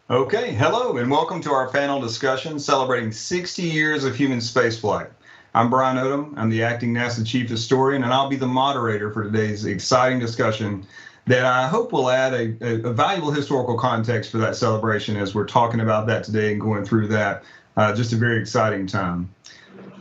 Okay, hello and welcome to our panel discussion celebrating 60 years of human spaceflight. I'm Brian Odom. I'm the acting NASA Chief Historian, and I'll be the moderator for today's exciting discussion that I hope will add a valuable historical context for that celebration as we're talking about that today and going through that. Just a very exciting time.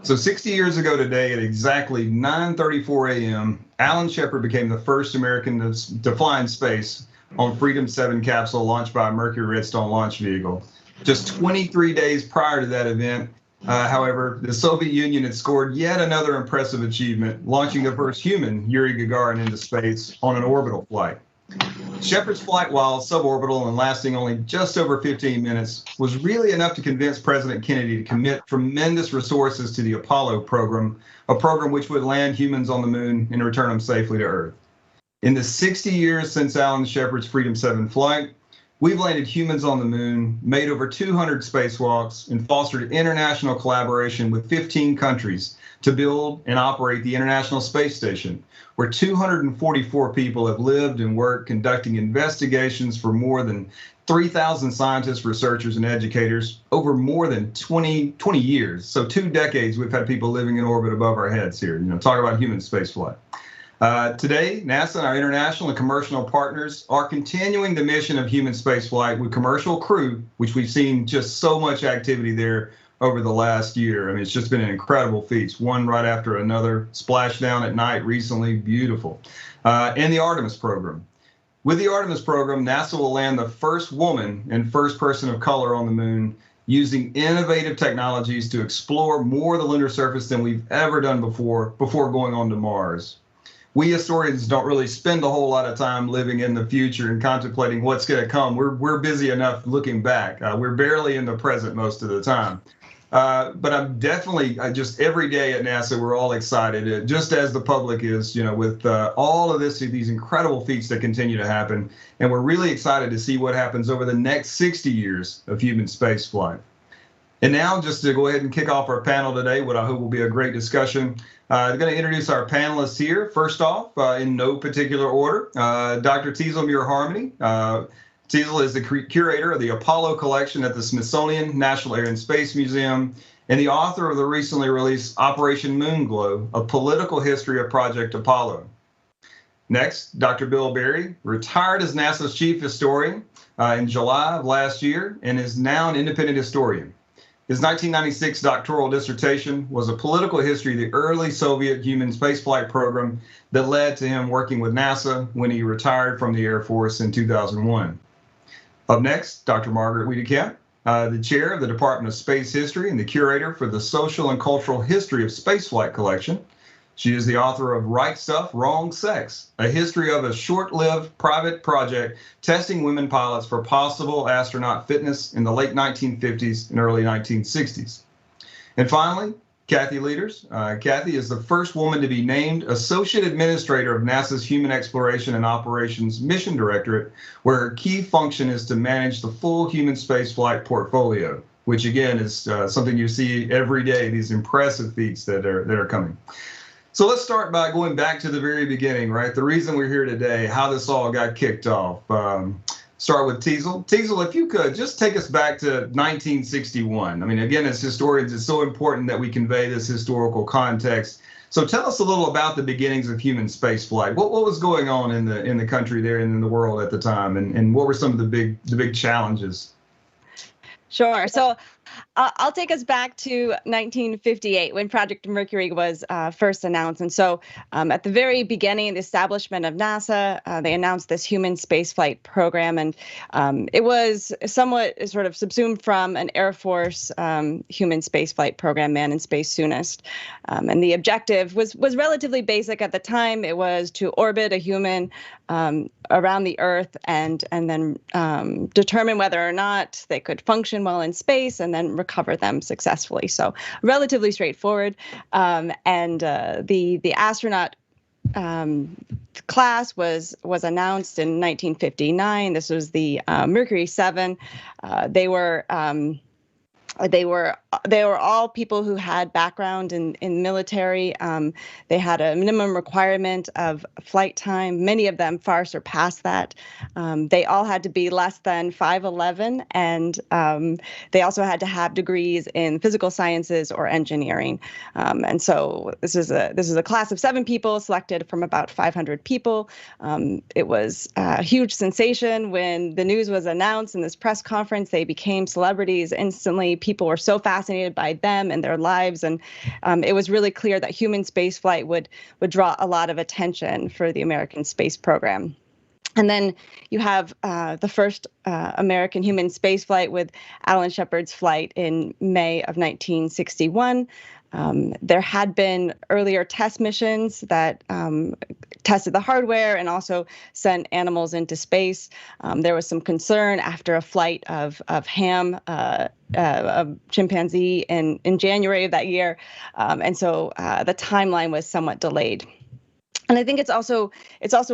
So 60 years ago today at exactly 9:34 a.m., Alan Shepard became the first American to fly in space on Freedom 7 capsule launched by a Mercury Redstone launch vehicle. Just 23 days prior to that event, however, the Soviet Union had scored yet another impressive achievement, launching the first human, Yuri Gagarin, into space on an orbital flight. Shepard's flight, while suborbital and lasting only just over 15 minutes, was really enough to convince President Kennedy to commit tremendous resources to the Apollo program, a program which would land humans on the moon and return them safely to Earth. In the 60 years since Alan Shepard's Freedom 7 flight, we've landed humans on the moon, made over 200 spacewalks, and fostered international collaboration with 15 countries to build and operate the International Space Station, where 244 people have lived and worked conducting investigations for more than 3,000 scientists, researchers, and educators over more than 20 years. So 2 decades we've had people living in orbit above our heads here. Talk about human spaceflight. Today, NASA and our international and commercial partners are continuing the mission of human spaceflight with commercial crew, which we've seen just so much activity there over the last year. I mean, it's just been an incredible feat, one right after another. Splashdown at night recently, beautiful. And the Artemis program. With the Artemis program, NASA will land the first woman and first person of color on the moon using innovative technologies to explore more of the lunar surface than we've ever done before going on to Mars. We historians don't really spend a whole lot of time living in the future and contemplating what's going to come. We're busy enough looking back. We're barely in the present most of the time. But I'm definitely just every day at NASA, we're all excited, just as the public is, with all of these incredible feats that continue to happen. And we're really excited to see what happens over the next 60 years of human spaceflight. And now, just to go ahead and kick off our panel today, what I hope will be a great discussion, I'm going to introduce our panelists here. First off, in no particular order, Dr. Teasel Muir-Harmony. Teasel is the curator of the Apollo collection at the Smithsonian National Air and Space Museum and the author of the recently released Operation Moonglow, A Political History of Project Apollo. Next, Dr. Bill Berry, retired as NASA's chief historian in July of last year and is now an independent historian. His 1996 doctoral dissertation was a political history of the early Soviet human spaceflight program that led to him working with NASA when he retired from the Air Force in 2001. Up next, Dr. Margaret Wiedekamp, the chair of the Department of Space History and the curator for the Social and Cultural History of Spaceflight collection. She is the author of Right Stuff, Wrong Sex, a history of a short-lived private project testing women pilots for possible astronaut fitness in the late 1950s and early 1960s. And finally, Kathy Leaders. Kathy is the first woman to be named Associate Administrator of NASA's Human Exploration and Operations Mission Directorate, where her key function is to manage the full human spaceflight portfolio, which again is something you see every day, these impressive feats that are coming. So let's start by going back to the very beginning, right? The reason we're here today, how this all got kicked off. Start with Teasel. Teasel, if you could just take us back to 1961. I mean, again, as historians, it's so important that we convey this historical context. So tell us a little about the beginnings of human spaceflight. What was going on in the country there and in the world at the time, and what were some of the big challenges? Sure. So I'll take us back to 1958 when Project Mercury was first announced. And so at the very beginning, the establishment of NASA, they announced this human spaceflight program. And it was somewhat sort of subsumed from an Air Force human spaceflight program, Man in Space Soonest. And the objective was relatively basic at the time. It was to orbit a human around the Earth and then determine whether or not they could function well in space and then recover them successfully. So relatively straightforward. And the astronaut class was announced in 1959. This was the Mercury 7. They were They were all people who had background in military. They had a minimum requirement of flight time. Many of them far surpassed that. They all had to be less than 5'11", and they also had to have degrees in physical sciences or engineering. And so this is a class of 7 people selected from about 500 people. It was a huge sensation when the news was announced in this press conference. They became celebrities instantly. People were so fascinated by them and their lives, and it was really clear that human spaceflight would draw a lot of attention for the American space program. And then you have the first American human spaceflight with Alan Shepard's flight in May of 1961. There had been earlier test missions that tested the hardware and also sent animals into space. There was some concern after a flight of Ham, a chimpanzee, in January of that year. And so the timeline was somewhat delayed. And I think it's also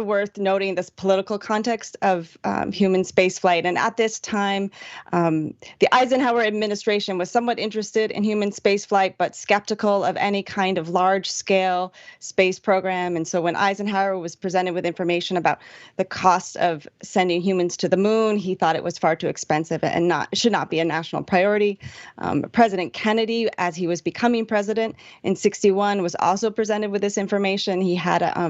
worth noting this political context of human spaceflight. And at this time, the Eisenhower administration was somewhat interested in human spaceflight, but skeptical of any kind of large-scale space program. And so when Eisenhower was presented with information about the cost of sending humans to the moon, he thought it was far too expensive and should not be a national priority. President Kennedy, as he was becoming president in '61, was also presented with this information. He had a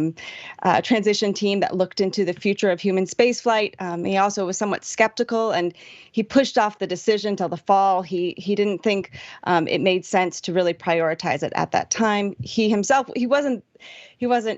transition team that looked into the future of human spaceflight. He also was somewhat skeptical, and he pushed off the decision till the fall. He didn't think it made sense to really prioritize it at that time. He himself, he wasn't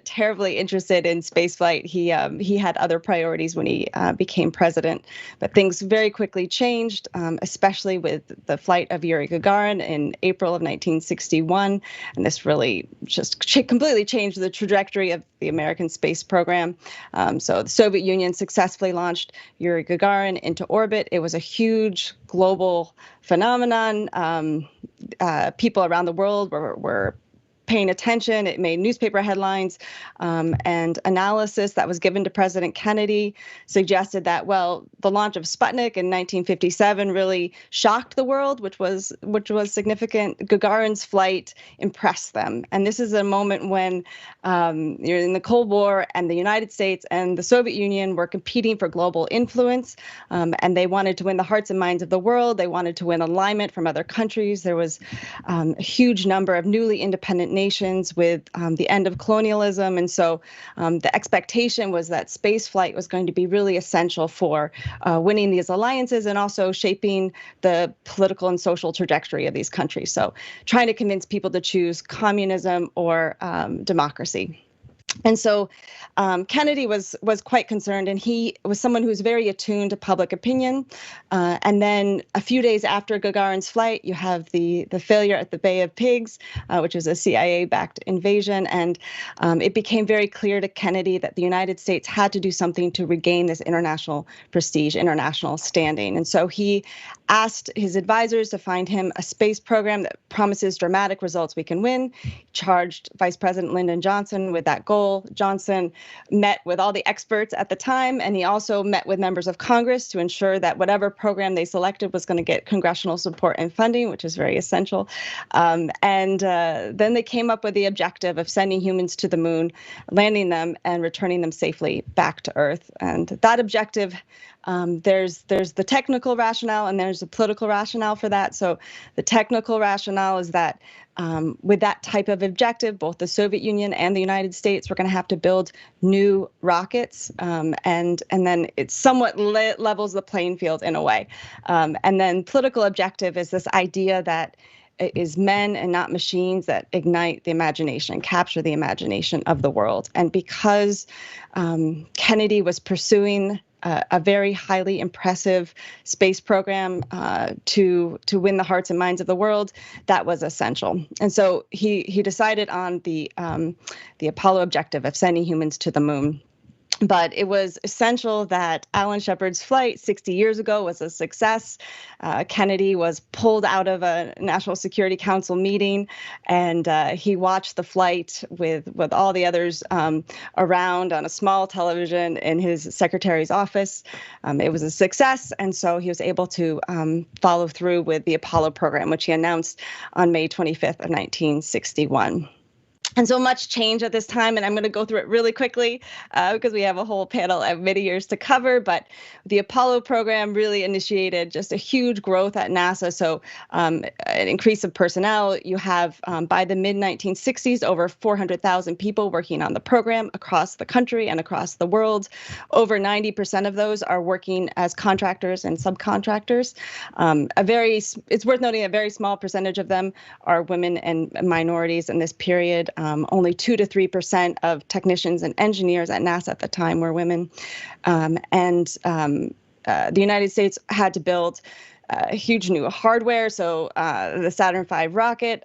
terribly interested in spaceflight. He had other priorities when he became president, but things very quickly changed, especially with the flight of Yuri Gagarin in April of 1961, and this really just completely changed the trajectory of the American space program. So the Soviet Union successfully launched Yuri Gagarin into orbit. It was a huge global phenomenon. People around the world were paying attention. It made newspaper headlines, and analysis that was given to President Kennedy suggested that, well, the launch of Sputnik in 1957 really shocked the world, which was significant. Gagarin's flight impressed them. And this is a moment when you're in the Cold War, and the United States and the Soviet Union were competing for global influence, and they wanted to win the hearts and minds of the world. They wanted to win alignment from other countries. There was a huge number of newly independent nations with the end of colonialism. And so the expectation was that space flight was going to be really essential for winning these alliances and also shaping the political and social trajectory of these countries. So trying to convince people to choose communism or democracy. And so Kennedy was quite concerned, and he was someone who was very attuned to public opinion. And then a few days after Gagarin's flight, you have the failure at the Bay of Pigs, which was a CIA-backed invasion. And it became very clear to Kennedy that the United States had to do something to regain this international prestige, international standing. And so he asked his advisors to find him a space program that promises dramatic results we can win. He charged Vice President Lyndon Johnson with that goal. Johnson met with all the experts at the time, and he also met with members of Congress to ensure that whatever program they selected was going to get congressional support and funding, which is very essential. And then they came up with the objective of sending humans to the moon, landing them, and returning them safely back to Earth. And that objective, there's the technical rationale and there's a political rationale for that. So the technical rationale is that with that type of objective, both the Soviet Union and the United States were going to have to build new rockets, and then it somewhat levels the playing field in a way. And then political objective is this idea that it is men and not machines that ignite the imagination, capture the imagination of the world. And because Kennedy was pursuing a very highly impressive space program to win the hearts and minds of the world, that was essential. And so he decided on the Apollo objective of sending humans to the moon. But it was essential that Alan Shepard's flight 60 years ago was a success. Kennedy was pulled out of a National Security Council meeting, and he watched the flight with all the others around on a small television in his secretary's office. It was a success, and so he was able to follow through with the Apollo program, which he announced on May 25th of 1961. And so much change at this time, and I'm going to go through it really quickly because we have a whole panel of many years to cover. But the Apollo program really initiated just a huge growth at NASA. So an increase of personnel. You have, by the mid-1960s, over 400,000 people working on the program across the country and across the world. Over 90% of those are working as contractors and subcontractors. It's worth noting a very small percentage of them are women and minorities in this period. Only 2 to 3% of technicians and engineers at NASA at the time were women. The United States had to build huge new hardware. So the Saturn V rocket,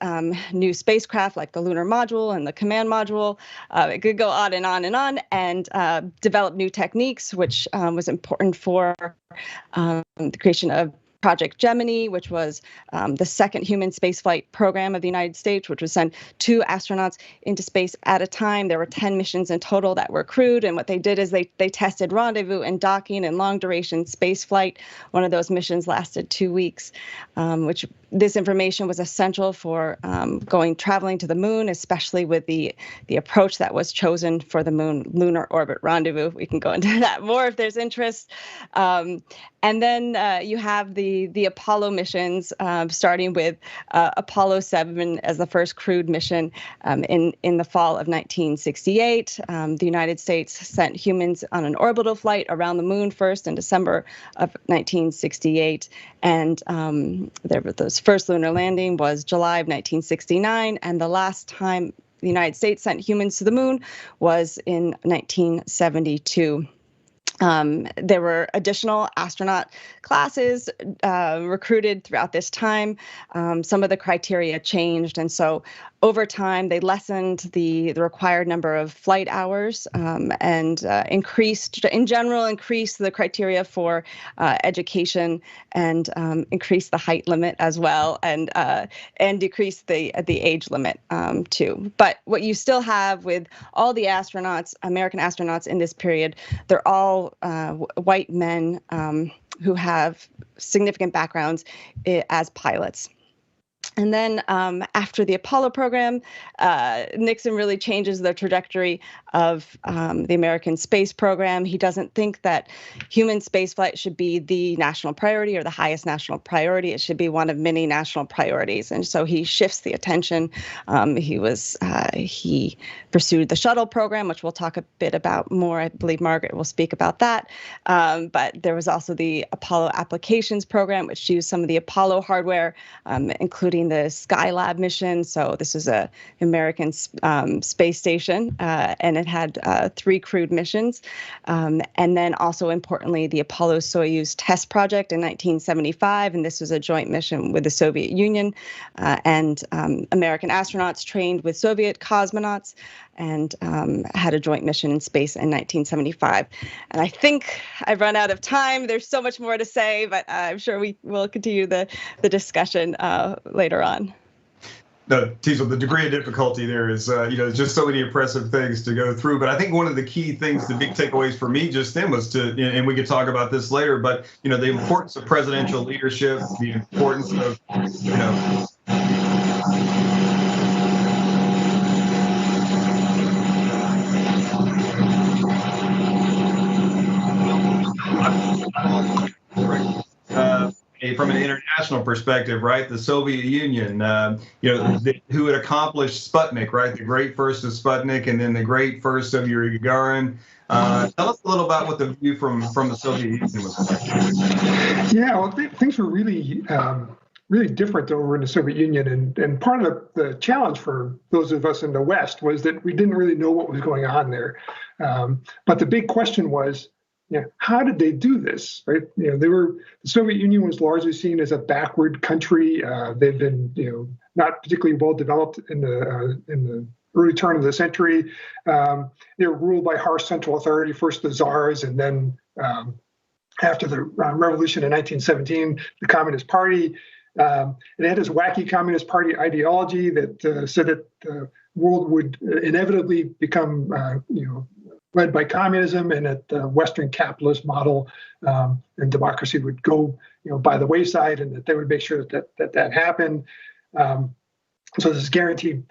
new spacecraft like the lunar module and the command module. It could go on and on and on, and develop new techniques, which was important for the creation of Project Gemini, which was the second human spaceflight program of the United States, which would send 2 astronauts into space at a time. There were 10 missions in total that were crewed, and what they did is they tested rendezvous and docking and long-duration spaceflight. One of those missions lasted 2 weeks, which this information was essential for traveling to the moon, especially with the approach that was chosen for the moon lunar orbit rendezvous. We can go into that more if there's interest. And then you have the Apollo missions, starting with Apollo 7 as the first crewed mission in the fall of 1968. The United States sent humans on an orbital flight around the moon first in December of 1968. And the first lunar landing was July of 1969. And the last time the United States sent humans to the moon was in 1972. There were additional astronaut classes recruited throughout this time. Some of the criteria changed, and so over time they lessened the required number of flight hours and increased the criteria for education and increased the height limit as well, and decreased the age limit too. But what you still have with all the astronauts, American astronauts in this period, they're all white men who have significant backgrounds as pilots. And then after the Apollo program, Nixon really changes the trajectory of the American space program. He doesn't think that human spaceflight should be the national priority or the highest national priority. It should be one of many national priorities. And so he shifts the attention. He pursued the shuttle program, which we'll talk a bit about more. I believe Margaret will speak about that. But there was also the Apollo applications program, which used some of the Apollo hardware, including the Skylab mission. So this was a American space station, and it had 3 crewed missions. And then also importantly, the Apollo-Soyuz test project in 1975, and this was a joint mission with the Soviet Union, and American astronauts trained with Soviet cosmonauts and had a joint mission in space in 1975. And I think I've run out of time. There's so much more to say, but I'm sure we will continue the discussion later on. No, Teasel, the degree of difficulty there is, just so many impressive things to go through. But I think one of the key things, the big takeaways for me just then was and we could talk about this later, but, the importance of presidential leadership, the importance of, from an international perspective, right? The Soviet Union, who had accomplished Sputnik, right? The great first of Sputnik, and then the great first of Yuri Gagarin. Tell us a little about what the view from the Soviet Union was like. Yeah, well, things were really different over in the Soviet Union, and part of the challenge for those of us in the West was that we didn't really know what was going on there. But the big question was, how did they do this? Right? The Soviet Union was largely seen as a backward country. They've been, not particularly well developed in the early turn of the century. They were ruled by harsh central authority, first the czars, and then after the revolution in 1917, the Communist Party. It had this wacky Communist Party ideology that said that the world would inevitably become, led by communism, and that the Western capitalist model and democracy would go, by the wayside, and that they would make sure that happened. So this guaranteed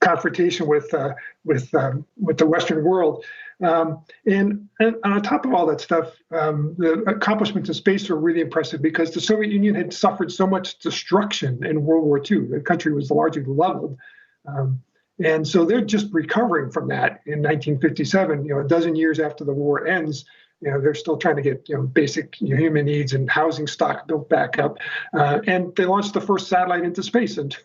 confrontation with the Western world. And on top of all that stuff, the accomplishments in space were really impressive because the Soviet Union had suffered so much destruction in World War II. The country was largely leveled. And so they're just recovering from that in 1957, a dozen years after the war ends. They're still trying to get basic human needs and housing stock built back up. And they launched the first satellite into space. And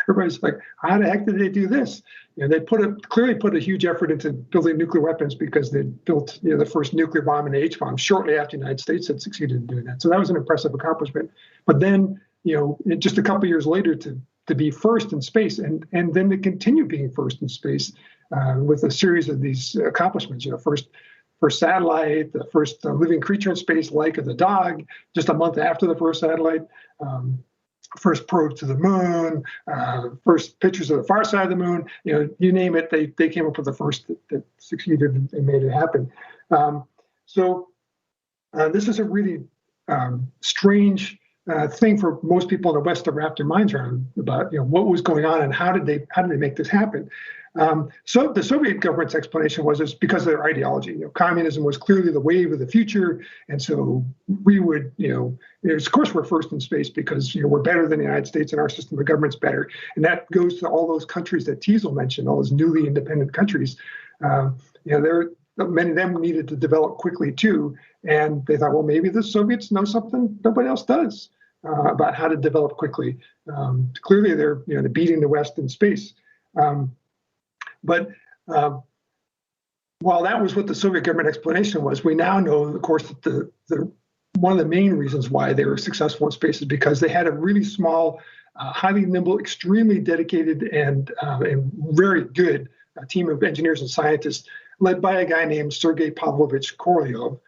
everybody's like, how the heck did they do this? They clearly put a huge effort into building nuclear weapons because they built the first nuclear bomb and the H-bomb shortly after the United States had succeeded in doing that. So that was an impressive accomplishment. But then, just a couple of years later to be first in space and then to continue being first in space with a series of these accomplishments. First satellite, the first living creature in space, Laika the dog, just a month after the first satellite. First probe to the moon, first pictures of the far side of the moon, you name it, they came up with the first that succeeded and made it happen. So this is a really strange thing for most people in the West to wrap their minds around about what was going on and how did they make this happen. So the Soviet government's explanation was it's because of their ideology. Communism was clearly the wave of the future, and so we would, of course, we're first in space because we're better than the United States and our system of government's better. And that goes to all those countries that Teasel mentioned, all those newly independent countries. Many of them needed to develop quickly too, and they thought, well, maybe the Soviets know something nobody else does about how to develop quickly. Clearly, they're beating the West in space. But while that was what the Soviet government explanation was, we now know, of course, that one of the main reasons why they were successful in space is because they had a really small, highly nimble, extremely dedicated, and very good team of engineers and scientists led by a guy named Sergei Pavlovich Korolev,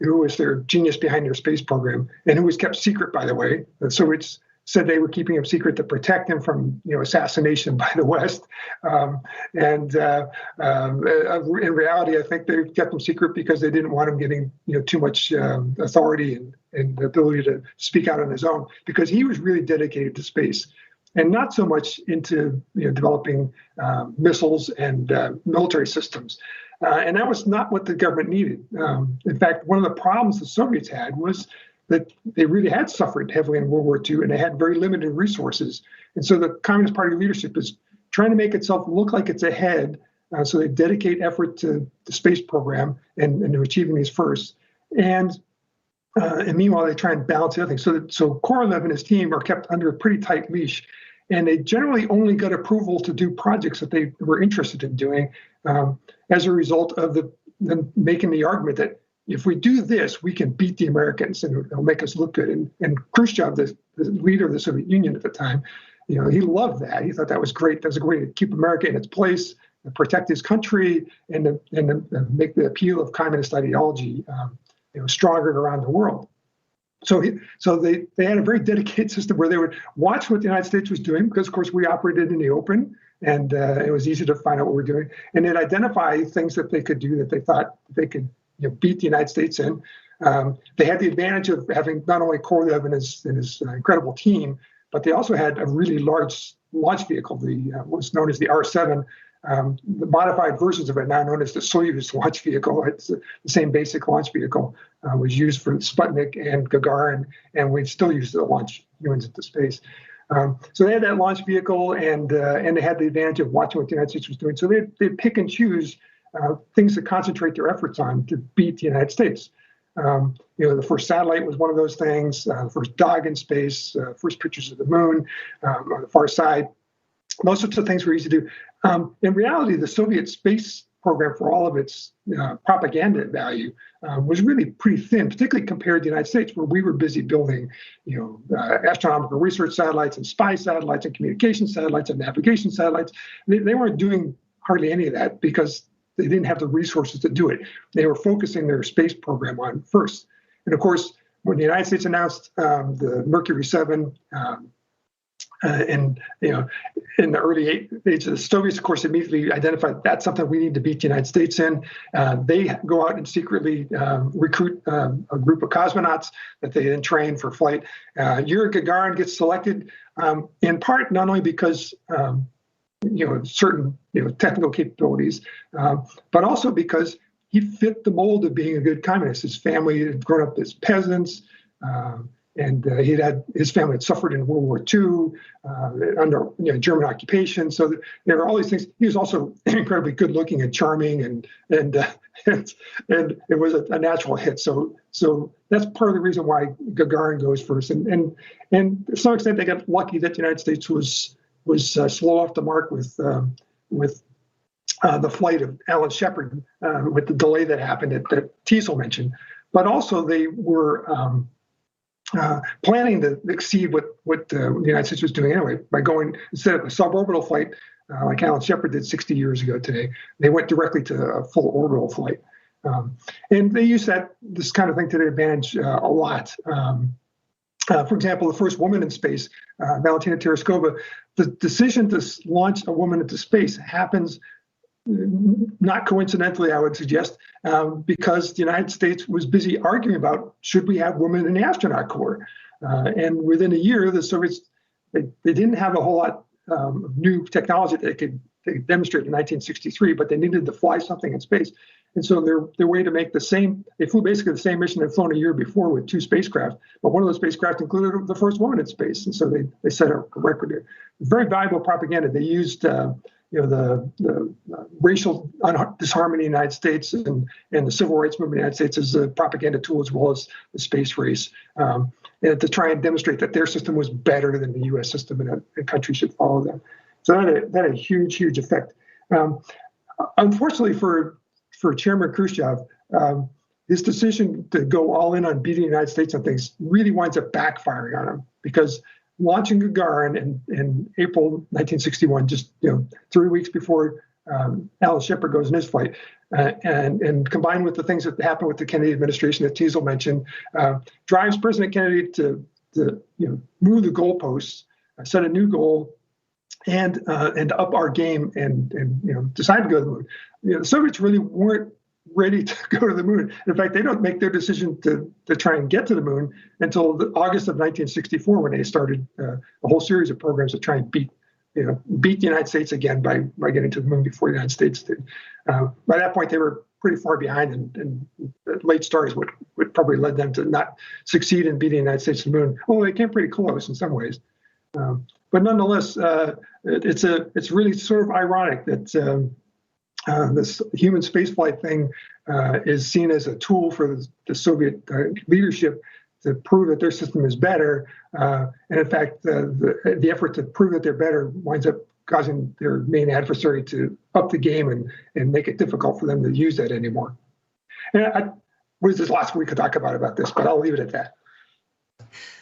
who was their genius behind their space program, and who was kept secret, by the way. The Soviets said they were keeping him secret to protect him from assassination by the West. In reality, I think they kept him secret because they didn't want him getting too much authority and the ability to speak out on his own, because he was really dedicated to space and not so much into developing missiles and military systems. And that was not what the government needed. In fact, one of the problems the Soviets had was that they really had suffered heavily in World War II, and they had very limited resources. And so the Communist Party leadership is trying to make itself look like it's ahead. So they dedicate effort to the space program and to achieving these firsts. And meanwhile, they try and balance the other things. So Korolev and his team are kept under a pretty tight leash. And they generally only got approval to do projects that they were interested in doing as a result of them making the argument that if we do this, we can beat the Americans and it'll make us look good. And Khrushchev, the leader of the Soviet Union at the time, he loved that. He thought that was great. That was a way to keep America in its place, and protect his country, and to make the appeal of communist ideology stronger around the world. So they had a very dedicated system where they would watch what the United States was doing, because, of course, we operated in the open, and it was easy to find out what we're doing. And they'd identify things that they could do that they thought they could beat the United States in. They had the advantage of having not only Korolev and his incredible team, but they also had a really large launch vehicle, what's known as the R-7. The modified versions of it, now known as the Soyuz launch vehicle. It's the same basic launch vehicle, was used for Sputnik and Gagarin, and we still use it to launch humans into space. So they had that launch vehicle, and they had the advantage of watching what the United States was doing. So they pick and choose things to concentrate their efforts on to beat the United States. The first satellite was one of those things, the first dog in space, first pictures of the moon on the far side. Those sorts of things were easy to do. In reality, the Soviet space program, for all of its propaganda value, was really pretty thin, particularly compared to the United States, where we were busy building, astronomical research satellites and spy satellites and communication satellites and navigation satellites. They weren't doing hardly any of that because they didn't have the resources to do it. They were focusing their space program on first. And of course, when the United States announced the Mercury 7, in the early ages, the Soviets, of course, immediately identified that's something we need to beat the United States in. They go out and secretly recruit a group of cosmonauts that they then train for flight. Yuri Gagarin gets selected in part not only because certain technical capabilities, but also because he fit the mold of being a good communist. His family had grown up as peasants. And his family had suffered in World War II under German occupation. So there were all these things. He was also incredibly good looking and charming, and it was a natural hit. So that's part of the reason why Gagarin goes first. And to some extent, they got lucky that the United States was slow off the mark with the flight of Alan Shepard, with the delay that happened that Teasel mentioned. But also they were planning to exceed what the United States was doing anyway by going, instead of a suborbital flight like Alan Shepard did 60 years ago today, they went directly to a full orbital flight. And they use this kind of thing to their advantage a lot. For example, the first woman in space, Valentina Tereshkova, the decision to launch a woman into space happens not coincidentally, I would suggest, because the United States was busy arguing about should we have women in the astronaut corps. And within a year, the Soviets, they didn't have a whole lot of new technology that they could demonstrate in 1963, but they needed to fly something in space. And so their way to make they flew basically the same mission they'd flown a year before with 2 spacecraft, but one of those spacecraft included the first woman in space. And so they set a record. Very valuable propaganda. They used the racial disharmony in the United States and the civil rights movement in the United States as a propaganda tool, as well as the space race, and to try and demonstrate that their system was better than the U.S. system and a country should follow them. So that had a huge, huge effect. Unfortunately for Chairman Khrushchev, his decision to go all in on beating the United States on things really winds up backfiring on him, because launching Gagarin in April 1961, just 3 weeks before Alan Shepard goes in his flight, and combined with the things that happened with the Kennedy administration that Teasel mentioned, drives President Kennedy to move the goalposts, set a new goal, and up our game, and decide to go to the moon. The Soviets really weren't ready to go to the moon. In fact, they don't make their decision to try and get to the moon until August of 1964, when they started a whole series of programs to try and beat the United States again by getting to the moon before the United States did. By that point, they were pretty far behind, and late start is what probably led them to not succeed in beating the United States to the moon. Although they came pretty close in some ways. But nonetheless, it's really sort of ironic that this human spaceflight thing is seen as a tool for the Soviet leadership to prove that their system is better. And in fact, the effort to prove that they're better winds up causing their main adversary to up the game and make it difficult for them to use that anymore. And there's lots we could talk about this, but I'll leave it at that.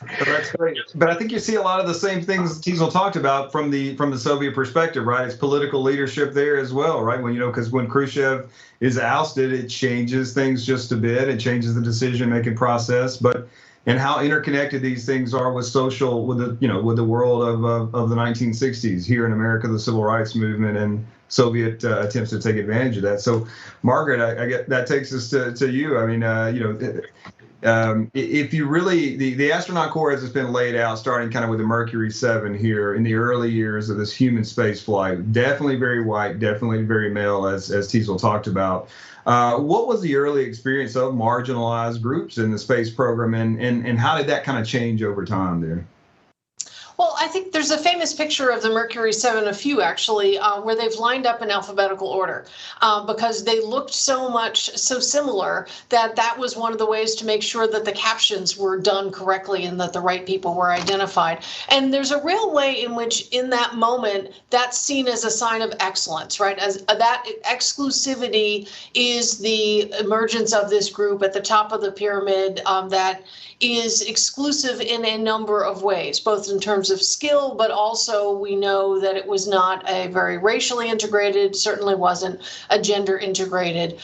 But that's great. But I think you see a lot of the same things Teasel talked about from the Soviet perspective, right? It's political leadership there as well, right? Because when Khrushchev is ousted, it changes things just a bit. It changes the decision-making process, and how interconnected these things are with the world of the 1960s here in America, the civil rights movement and Soviet attempts to take advantage of that. So, Margaret, I get that takes us to you. I mean, if you really, the astronaut corps as it's been laid out, starting kind of with the Mercury 7 here in the early years of this human space flight, definitely very white, definitely very male, as Teasel talked about. What was the early experience of marginalized groups in the space program, and how did that kind of change over time there? Well, I think there's a famous picture of the Mercury 7, a few actually, where they've lined up in alphabetical order because they looked so similar that was one of the ways to make sure that the captions were done correctly and that the right people were identified. And there's a real way in which in that moment that's seen as a sign of excellence, right? As that exclusivity is the emergence of this group at the top of the pyramid that is exclusive in a number of ways, both in terms of skill, but also we know that it was not a very racially integrated, certainly wasn't a gender integrated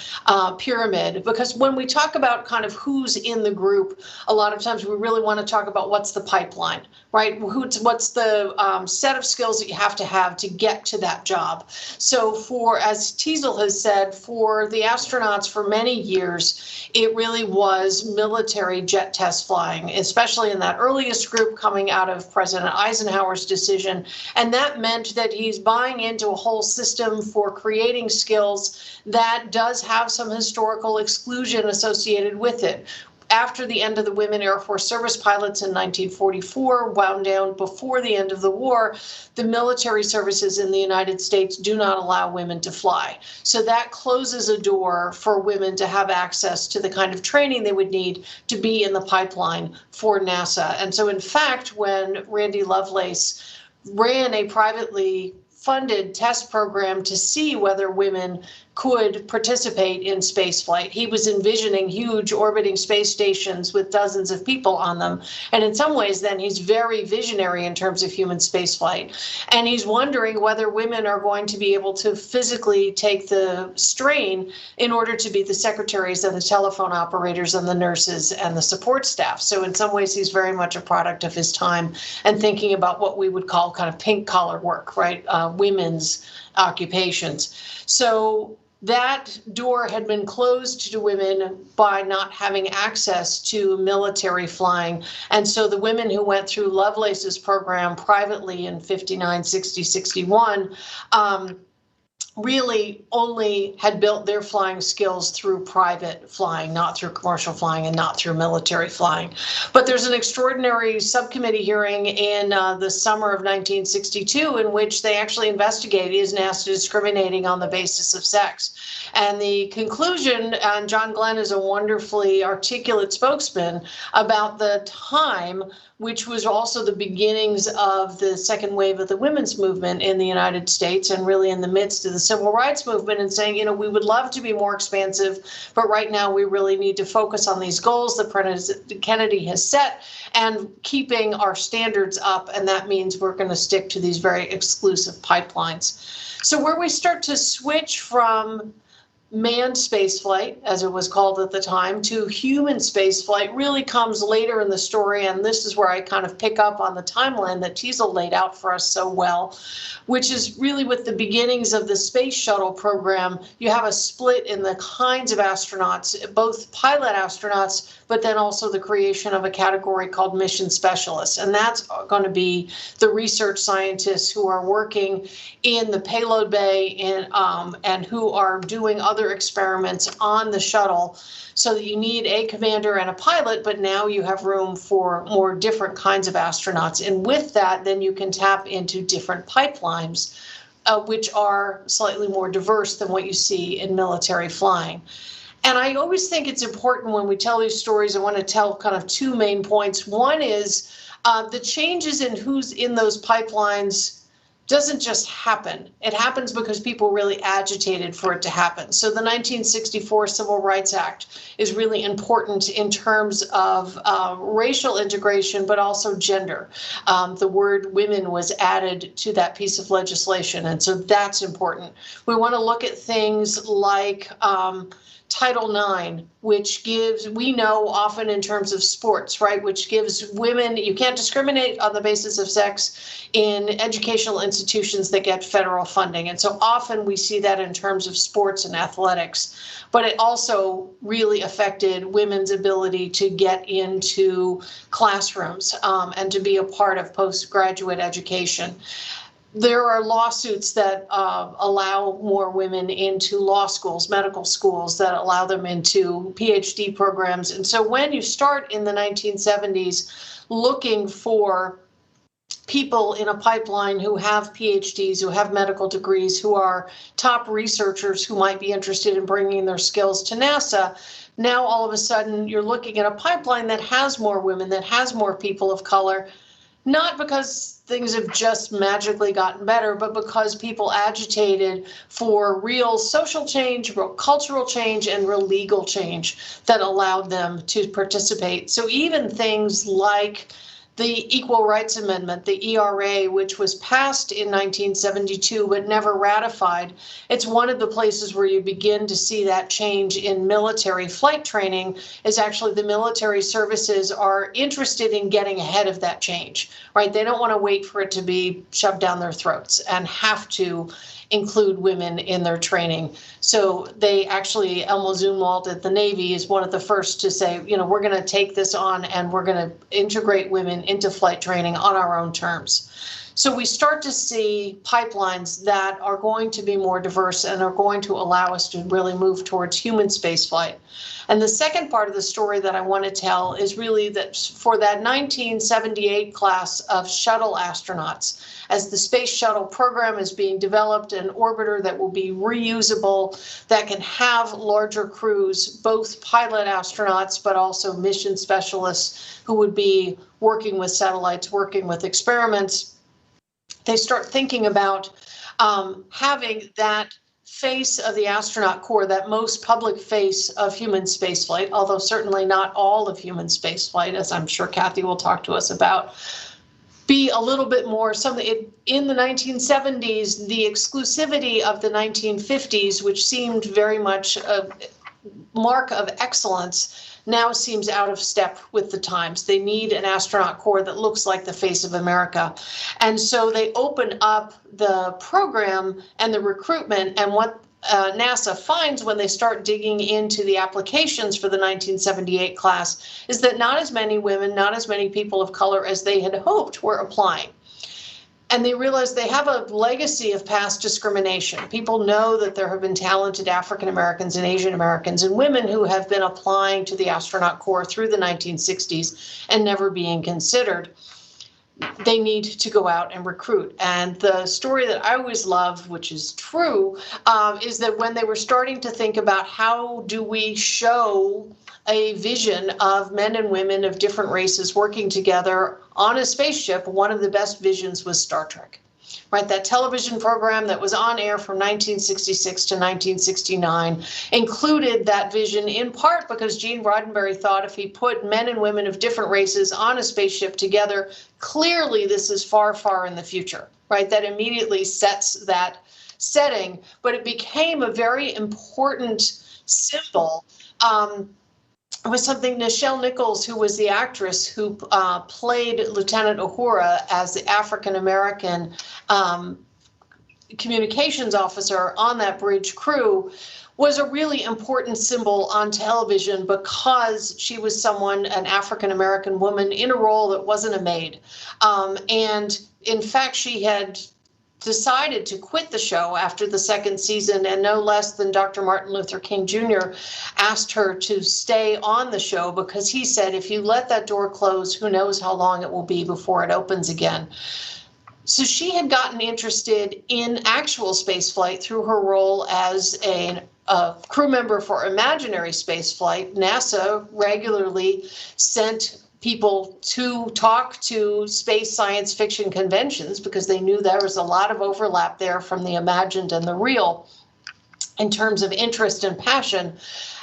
pyramid. Because when we talk about kind of who's in the group, a lot of times we really want to talk about what's the pipeline, right? What's the set of skills that you have to get to that job. So for, as Teasel has said, for the astronauts for many years, it really was military jet test flying, especially in that earliest group coming out of President Eisenhower's decision. And that meant that he's buying into a whole system for creating skills that does have some historical exclusion associated with it. After the end of the Women Air Force Service Pilots in 1944, wound down before the end of the war, the military services in the United States do not allow women to fly. So that closes a door for women to have access to the kind of training they would need to be in the pipeline for NASA. And so in fact, when Randy Lovelace ran a privately funded test program to see whether women could participate in spaceflight. He was envisioning huge orbiting space stations with dozens of people on them. And in some ways, then he's very visionary in terms of human spaceflight. And he's wondering whether women are going to be able to physically take the strain in order to be the secretaries and the telephone operators and the nurses and the support staff. So in some ways, he's very much a product of his time and thinking about what we would call kind of pink collar work, right? Women's occupations. So that door had been closed to women by not having access to military flying. And so the women who went through Lovelace's program privately in 59, 60, 61, really only had built their flying skills through private flying, not through commercial flying and not through military flying. But there's an extraordinary subcommittee hearing in the summer of 1962 in which they actually investigate, is NASA discriminating on the basis of sex? And the conclusion, and John Glenn is a wonderfully articulate spokesman about the time, which was also the beginnings of the second wave of the women's movement in the United States and really in the midst of the civil rights movement, and saying, you know, we would love to be more expansive, but right now we really need to focus on these goals that President Kennedy has set and keeping our standards up. And that means we're going to stick to these very exclusive pipelines. So where we start to switch from manned spaceflight, as it was called at the time, to human spaceflight really comes later in the story. And this is where I kind of pick up on the timeline that Teasel laid out for us so well, which is really with the beginnings of the space shuttle program. You have a split in the kinds of astronauts, both pilot astronauts, but then also the creation of a category called mission specialists. And that's going to be the research scientists who are working in the payload bay and who are doing other experiments on the shuttle, so that you need a commander and a pilot, but now you have room for more different kinds of astronauts. And with that, then you can tap into different pipelines, which are slightly more diverse than what you see in military flying. And I always think it's important when we tell these stories, I want to tell kind of two main points. One is the changes in who's in those pipelines doesn't just happen. It happens because people really agitated for it to happen. So the 1964 Civil Rights Act is really important in terms of racial integration, but also gender. The word women was added to that piece of legislation, and so that's important. We want to look at things like Title IX, which gives, we know often in terms of sports, right, which gives women, you can't discriminate on the basis of sex in educational institutions that get federal funding. And so often we see that in terms of sports and athletics, but it also really affected women's ability to get into classrooms and to be a part of postgraduate education. There are lawsuits that allow more women into law schools, medical schools, that allow them into PhD programs. And so when you start in the 1970s looking for people in a pipeline who have PhDs, who have medical degrees, who are top researchers who might be interested in bringing their skills to NASA. Now, all of a sudden, you're looking at a pipeline that has more women, that has more people of color, not because things have just magically gotten better, but because people agitated for real social change, real cultural change, and real legal change that allowed them to participate. So even things like the Equal Rights Amendment, the ERA, which was passed in 1972 but never ratified, it's one of the places where you begin to see that change in military flight training. Is actually the military services are interested in getting ahead of that change, right? They don't want to wait for it to be shoved down their throats and have to include women in their training. So they actually, Elmo Zumwalt at the Navy is one of the first to say, you know, we're going to take this on and we're going to integrate women into flight training on our own terms. So we start to see pipelines that are going to be more diverse and are going to allow us to really move towards human spaceflight. And the second part of the story that I want to tell is really that for that 1978 class of shuttle astronauts, as the space shuttle program is being developed, an orbiter that will be reusable, that can have larger crews, both pilot astronauts, but also mission specialists who would be working with satellites, working with experiments. They start thinking about having that face of the astronaut corps, that most public face of human spaceflight, although certainly not all of human spaceflight, as I'm sure Kathy will talk to us about, be a little bit more something. In the 1970s, the exclusivity of the 1950s, which seemed very much a mark of excellence, now seems out of step with the times. They need an astronaut corps that looks like the face of America. And so they open up the program and the recruitment, and what NASA finds when they start digging into the applications for the 1978 class is that not as many women, not as many people of color as they had hoped were applying. And they realize they have a legacy of past discrimination. People know that there have been talented African Americans and Asian Americans and women who have been applying to the astronaut corps through the 1960s and never being considered. They need to go out and recruit. And the story that I always love, which is true, is that when they were starting to think about how do we show a vision of men and women of different races working together on a spaceship, one of the best visions was Star Trek. Right, that television program that was on air from 1966 to 1969 included that vision in part because Gene Roddenberry thought if he put men and women of different races on a spaceship together, clearly this is far, far in the future, right? That immediately sets that setting, but it became a very important symbol. It was something Nichelle Nichols, who was the actress who played Lieutenant Uhura as the African-American communications officer on that bridge crew, was a really important symbol on television because she was someone, an African-American woman in a role that wasn't a maid. And in fact, she had decided to quit the show after the second season, and no less than Dr. Martin Luther King Jr. asked her to stay on the show because he said, if you let that door close, who knows how long it will be before it opens again. So she had gotten interested in actual spaceflight through her role as a crew member for imaginary spaceflight. NASA regularly sent people to talk to space science fiction conventions because they knew there was a lot of overlap there from the imagined and the real in terms of interest and passion.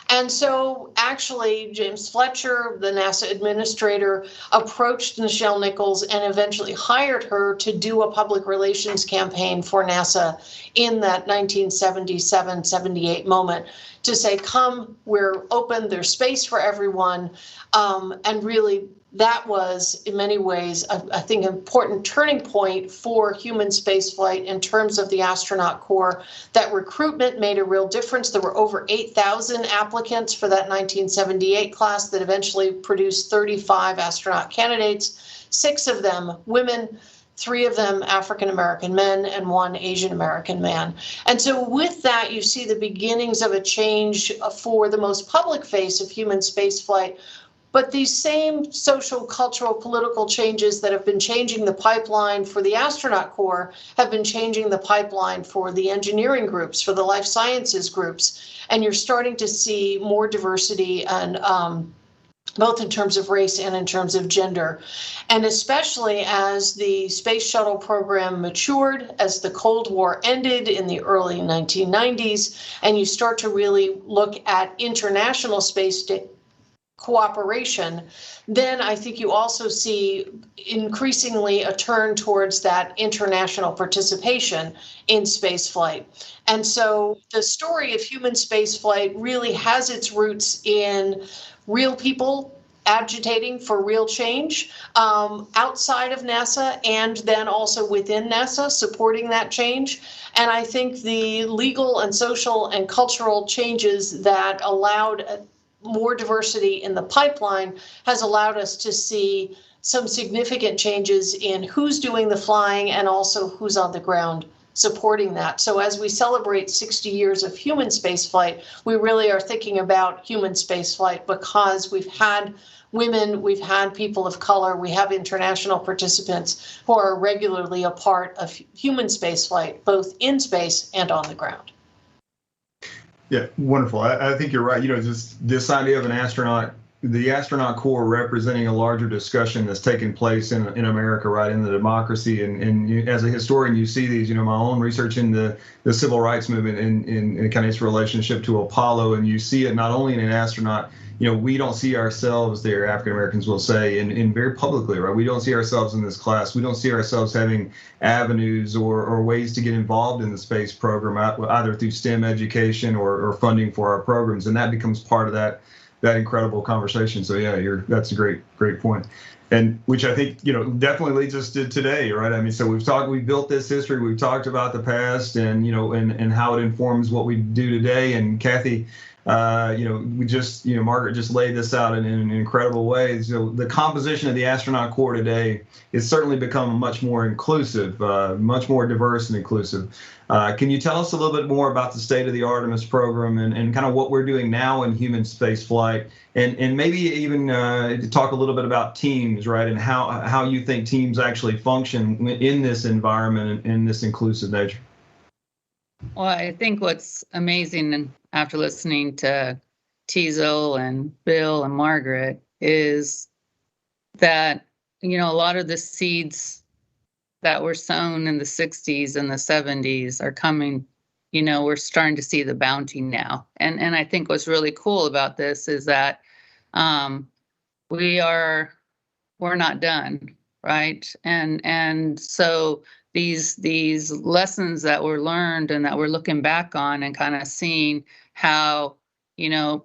And so actually James Fletcher, the NASA administrator, approached Nichelle Nichols and eventually hired her to do a public relations campaign for NASA in that 1977-78 moment to say, come, we're open, there's space for everyone. And really, that was, in many ways, I think, an important turning point for human spaceflight in terms of the astronaut corps. That recruitment made a real difference. There were over 8,000 applicants for that 1978 class that eventually produced 35 astronaut candidates, 6 of them women, 3 of them African-American men, and 1 Asian-American man. And so with that, you see the beginnings of a change for the most public face of human spaceflight, But these same social, cultural, political changes that have been changing the pipeline for the astronaut corps have been changing the pipeline for the engineering groups, for the life sciences groups. And you're starting to see more diversity, and both in terms of race and in terms of gender. And especially as the space shuttle program matured, as the Cold War ended in the early 1990s, and you start to really look at international space cooperation, then I think you also see increasingly a turn towards that international participation in spaceflight. And so the story of human spaceflight really has its roots in real people agitating for real change outside of NASA, and then also within NASA supporting that change. And I think the legal and social and cultural changes that allowed more diversity in the pipeline has allowed us to see some significant changes in who's doing the flying and also who's on the ground supporting that. So as we celebrate 60 years of human spaceflight, we really are thinking about human spaceflight because we've had women, we've had people of color, we have international participants who are regularly a part of human spaceflight, both in space and on the ground. Yeah, wonderful. I think you're right. Just this idea of an astronaut, the astronaut corps representing a larger discussion that's taking place in America, right, in the democracy. And you, as a historian, you see these, my own research in the civil rights movement and kind of its relationship to Apollo. And you see it not only in an astronaut, we don't see ourselves there, African Americans will say, and very publicly, right? We don't see ourselves in this class. We don't see ourselves having avenues or ways to get involved in the space program, either through STEM education or funding for our programs. And that becomes part of that incredible conversation. So yeah, that's a great point. And which I think, definitely leads us to today, right? I mean, so we've built this history, we've talked about the past and, and how it informs what we do today. And Kathy, we just, Margaret just laid this out in an incredible way. So the composition of the astronaut corps today is certainly become much more inclusive, much more diverse and inclusive. Can you tell us a little bit more about the state of the Artemis program and kind of what we're doing now in human space flight, and maybe even talk a little bit about teams, right, and how you think teams actually function in this environment and in this inclusive nature? Well, I think what's amazing after listening to Teasel and Bill and Margaret is that, a lot of the seeds that were sown in the 60s and the 70s are coming, we're starting to see the bounty now. And I think what's really cool about this is that we're not done, right? And so these lessons that were learned and that we're looking back on and kind of seeing how,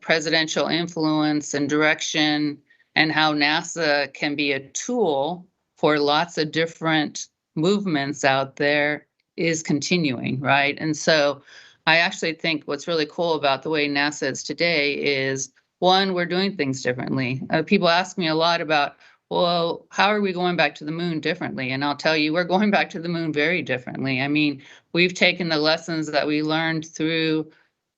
presidential influence and direction and how NASA can be a tool for lots of different movements out there is continuing, right? And so I actually think what's really cool about the way NASA is today is, one, we're doing things differently. People ask me a lot about, well, how are we going back to the moon differently? And I'll tell you, we're going back to the moon very differently. I mean, we've taken the lessons that we learned through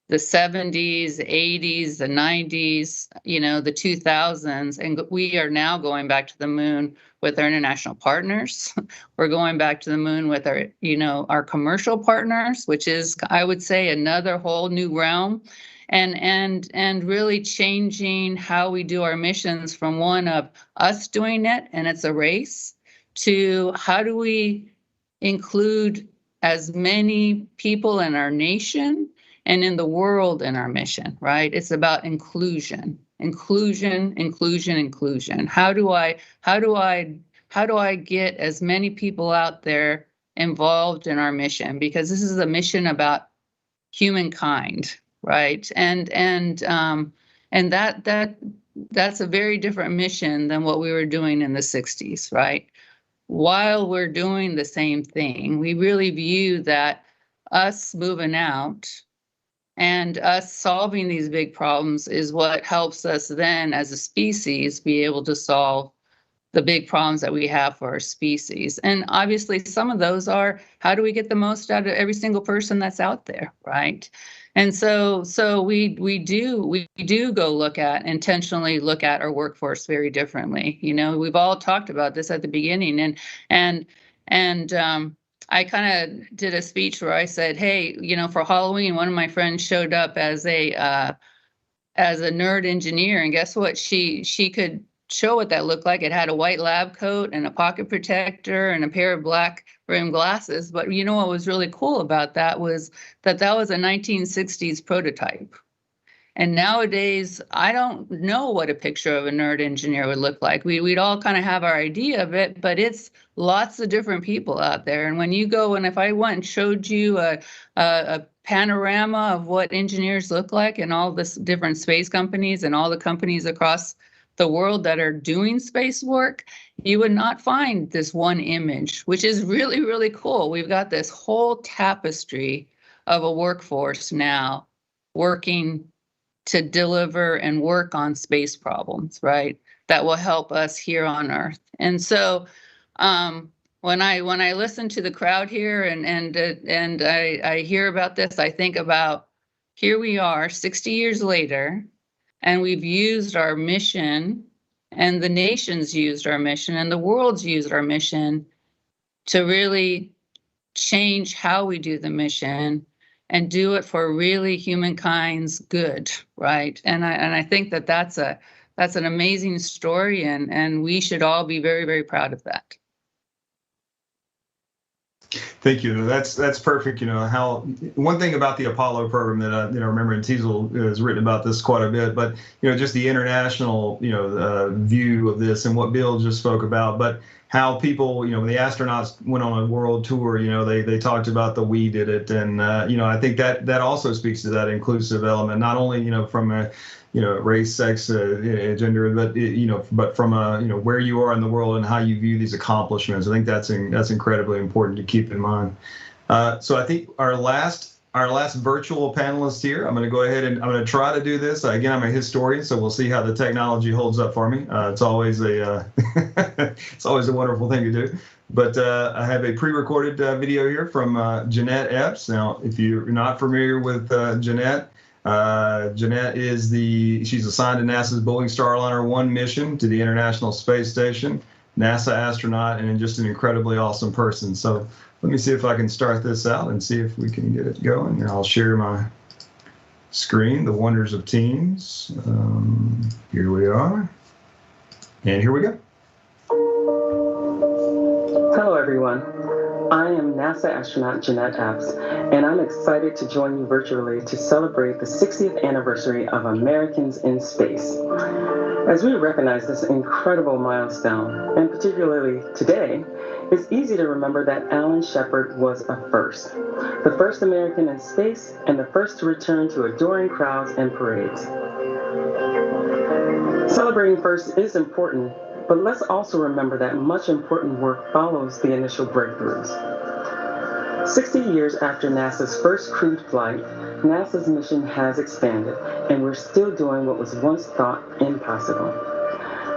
the 70s, 80s, the 90s, the 2000s, and we are now going back to the moon with our international partners. We're going back to the moon with our commercial partners, which is, I would say, another whole new realm. And really changing how we do our missions from one of us doing it, and it's a race, to how do we include as many people in our nation and in the world in our mission, right? It's about inclusion. How do I get as many people out there involved in our mission? Because this is a mission about humankind. Right. And that's a very different mission than what we were doing in the 60s. Right. While we're doing the same thing, we really view that us moving out and us solving these big problems is what helps us then as a species be able to solve the big problems that we have for our species. And obviously some of those are, how do we get the most out of every single person that's out there, right? And so we do go intentionally look at our workforce very differently. You know, we've all talked about this at the beginning, and I kind of did a speech where I said, hey, you know, for Halloween, one of my friends showed up as a nerd engineer, and guess what? She could show what that looked like. It had a white lab coat and a pocket protector and a pair of black rimmed glasses. But you know what was really cool about that was that was a 1960s prototype. And nowadays, I don't know what a picture of a nerd engineer would look like. We'd all kind of have our idea of it, but it's lots of different people out there. And when you go, and if I went and showed you a panorama of what engineers look like in all the different space companies and all the companies across the world that are doing space work, you would not find this one image, which is really, really cool. We've got this whole tapestry of a workforce now working to deliver and work on space problems, right? That will help us here on Earth. And so when I listen to the crowd here and I hear about this, I think about here we are 60 years later, and we've used our mission, and the nation's used our mission, and the world's used our mission to really change how we do the mission and do it for really humankind's good, right? And I think that's an amazing story, and we should all be very, very proud of that. Thank you. That's perfect. You know, how one thing about the Apollo program that I remember, and Teasel has written about this quite a bit, but just the international view of this and what Bill just spoke about, but how people, when the astronauts went on a world tour, they talked about the we did it, and I think that also speaks to that inclusive element, not only from a race, sex, gender, but from where you are in the world and how you view these accomplishments. I think that's incredibly important to keep in mind. So I think our last virtual panelist here, I'm going to go ahead and I'm going to try to do this. Again, I'm a historian, so we'll see how the technology holds up for me. It's always a wonderful thing to do. But I have a pre-recorded video here from Jeanette Epps. Now, if you're not familiar with Jeanette, Jeanette she's assigned to NASA's Boeing Starliner 1 mission to the International Space Station, NASA astronaut, and just an incredibly awesome person. So let me see if I can start this out and see if we can get it going. Here, I'll share my screen, the wonders of Teams. Here we are, and here we go. Hello, everyone. I am NASA astronaut Jeanette Epps, and I'm excited to join you virtually to celebrate the 60th anniversary of Americans in Space. As we recognize this incredible milestone, and particularly today, it's easy to remember that Alan Shepard was a first. The first American in space, and the first to return to adoring crowds and parades. Celebrating first is important, but let's also remember that much important work follows the initial breakthroughs. 60 years after NASA's first crewed flight, NASA's mission has expanded, and we're still doing what was once thought impossible.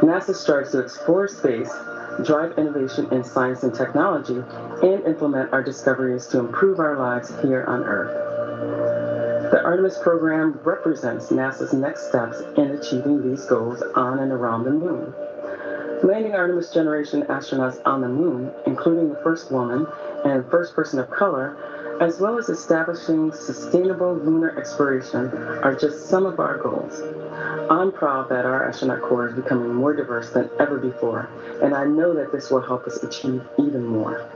NASA strives to explore space, drive innovation in science and technology, and implement our discoveries to improve our lives here on Earth. The Artemis program represents NASA's next steps in achieving these goals on and around the moon. Landing Artemis generation astronauts on the moon, including the first woman and first person of color, as well as establishing sustainable lunar exploration, are just some of our goals. I'm proud that our astronaut corps is becoming more diverse than ever before, and I know that this will help us achieve even more.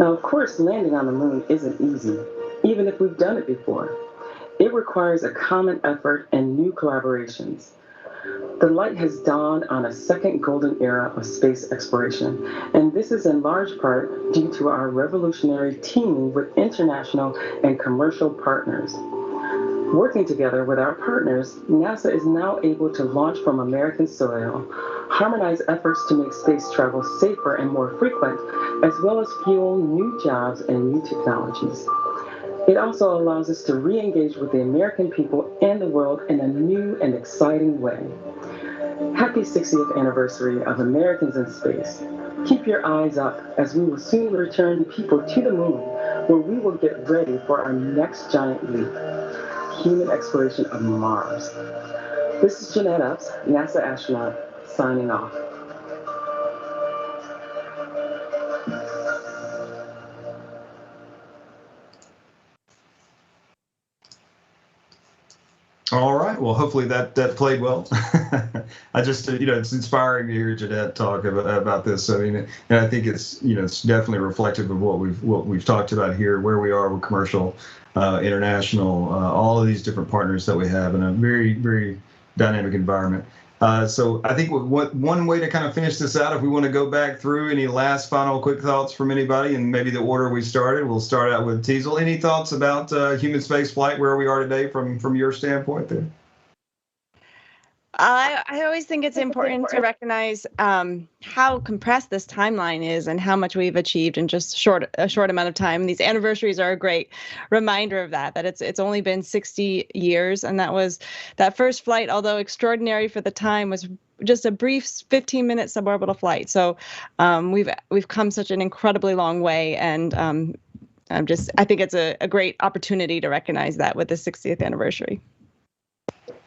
Now, of course, landing on the moon isn't easy, even if we've done it before. It requires a common effort and new collaborations. The light has dawned on a second golden era of space exploration, and this is in large part due to our revolutionary teaming with international and commercial partners. Working together with our partners, NASA is now able to launch from American soil, harmonize efforts to make space travel safer and more frequent, as well as fuel new jobs and new technologies. It also allows us to re-engage with the American people and the world in a new and exciting way. Happy 60th anniversary of Americans in Space. Keep your eyes up, as we will soon return people to the moon, where we will get ready for our next giant leap, human exploration of Mars. This is Jeanette Upps, NASA astronaut, signing off. All right. Well, hopefully that played well. I just, it's inspiring to hear Jeanette talk about this. I mean, and I think it's, it's definitely reflective of what we've talked about here, where we are with commercial, international, all of these different partners that we have in a very, very dynamic environment. So I think one way to kind of finish this out, if we want to go back through any last final quick thoughts from anybody, and maybe the order we started, we'll start out with Teasel. Any thoughts about human space flight, where we are today from your standpoint there? I always think it's important to recognize how compressed this timeline is and how much we've achieved in just a short amount of time. These anniversaries are a great reminder of that it's only been 60 years. And that first flight, although extraordinary for the time, was just a brief 15-minute suborbital flight. So we've come such an incredibly long way. And I think it's a great opportunity to recognize that with the 60th anniversary.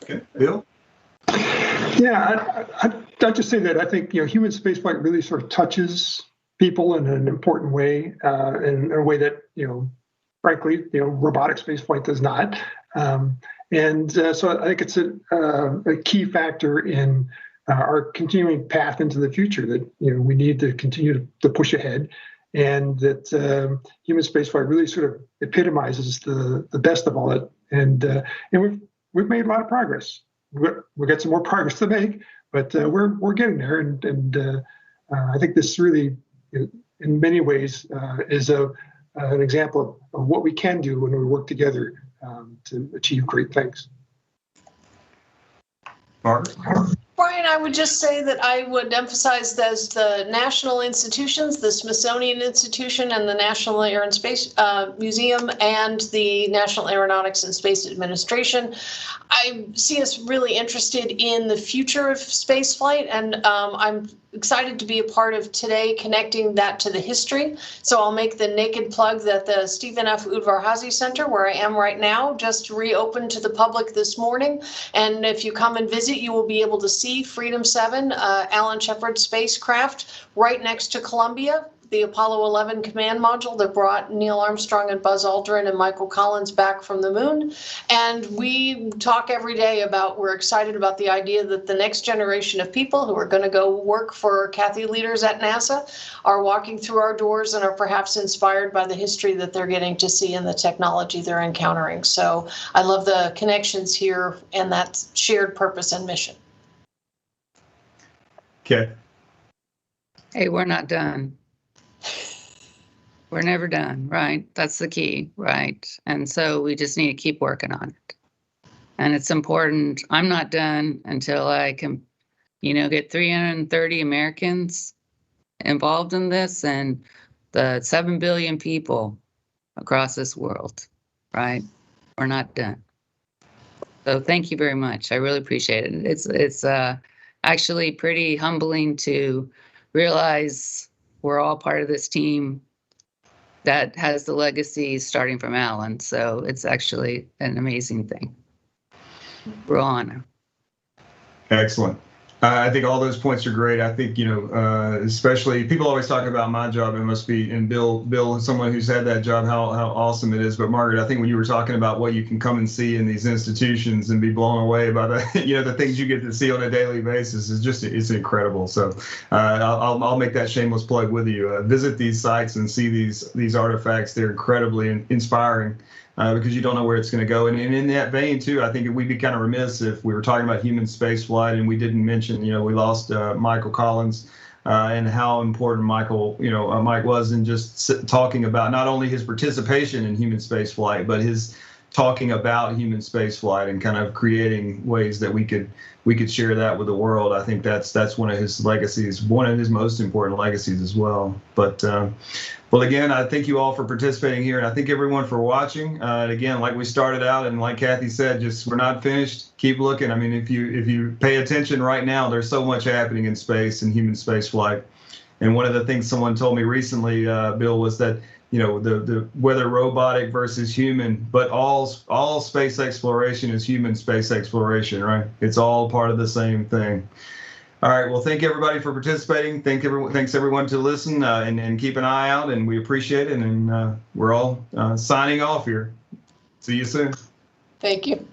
Okay, Bill? Yeah, I'd just say that I think human spaceflight really sort of touches people in an important way, in a way that frankly robotic spaceflight does not, and so I think it's a key factor in our continuing path into the future. That we need to continue to push ahead, and that human spaceflight really sort of epitomizes the best of all it, and we've made a lot of progress. We've got some more progress to make, but we're getting there, and I think this really, in many ways, is an example of what we can do when we work together to achieve great things. Margaret? Brian, I would just say that I would emphasize that the national institutions, the Smithsonian Institution and the National Air and Space Museum and the National Aeronautics and Space Administration, I see us really interested in the future of spaceflight, and I'm excited to be a part of today connecting that to the history. So I'll make the naked plug that the Stephen F. Udvar-Hazy Center, where I am right now, just reopened to the public this morning. And if you come and visit, you will be able to see Freedom 7, Alan Shepard spacecraft, right next to Columbia, the Apollo 11 command module that brought Neil Armstrong and Buzz Aldrin and Michael Collins back from the moon. And we talk every day about, we're excited about the idea that the next generation of people who are going to go work for Kathy leaders at NASA are walking through our doors and are perhaps inspired by the history that they're getting to see and the technology they're encountering. So I love the connections here and that shared purpose and mission. Okay. Hey, we're not done. We're never done, right? That's the key, right? And so we just need to keep working on it. And it's important. I'm not done until I can, get 330 Americans involved in this and the 7 billion people across this world, right? We're not done. So thank you very much. I really appreciate it. It's actually pretty humbling to realize we're all part of this team that has the legacy starting from Alan. So it's actually an amazing thing. We're on. Excellent. I think all those points are great. I think, especially people always talk about my job. It must be, and Bill, someone who's had that job, how awesome it is. But Margaret, I think when you were talking about what you can come and see in these institutions and be blown away by the things you get to see on a daily basis it's incredible. So I'll make that shameless plug with you. Visit these sites and see these artifacts. They're incredibly inspiring. Because you don't know where it's going to go. And in that vein, too, I think we'd be kind of remiss if we were talking about human spaceflight and we didn't mention, we lost Michael Collins and how important Mike was in just talking about not only his participation in human spaceflight, but his talking about human spaceflight and kind of creating ways that we could share that with the world. I think that's one of his legacies, one of his most important legacies as well. But well, again, I thank you all for participating here, and I thank everyone for watching. And again, like we started out, and like Kathy said, we're not finished. Keep looking. I mean, if you pay attention right now, there's so much happening in space and human spaceflight. And one of the things someone told me recently, Bill, was that, you know, the whether robotic versus human, but all space exploration is human space exploration, right? It's all part of the same thing. All right. Well, thank everybody for participating. Thanks everyone to listen and keep an eye out, and we appreciate it. And we're all signing off here. See you soon. Thank you.